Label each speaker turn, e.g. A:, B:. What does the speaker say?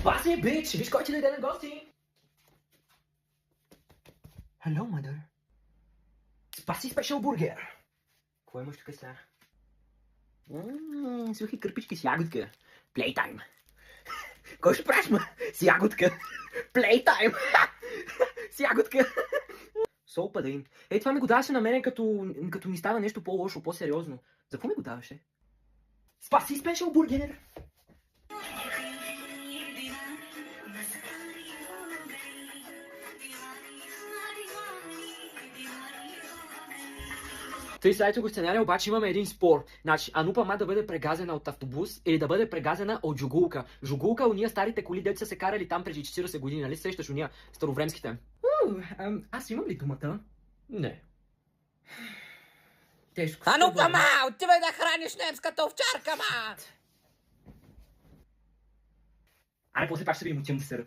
A: Спаси, бич! Виж кой ти дойде на гости! Hello, mother. Спаси спешъл бургер! Какво имаш тук сега? Сухи кърпички с ягодка. Плейтайм. Кой ще правиш, ма? С ягодка. Плейтайм. С ягодка. Солпа да им. Това ми го даваше на мене, като ми става нещо по-лошо, по-сериозно. За какво ми го даваше? Спаси спешъл бургер! Тъй слайдето го сценария обаче имаме един спор. Значи, Анупа ма да бъде прегазена от автобус или да бъде прегазена от жугулка. Жугулка уния старите коли, деца се карали там преди 40 години, нали сещаш уния старовремските? Аз имам ли думата? Не. Тежко.
B: Анупа ма, отивай да храниш немската овчарка, ма!
A: Аре, после пак ще видим, отивам да сера.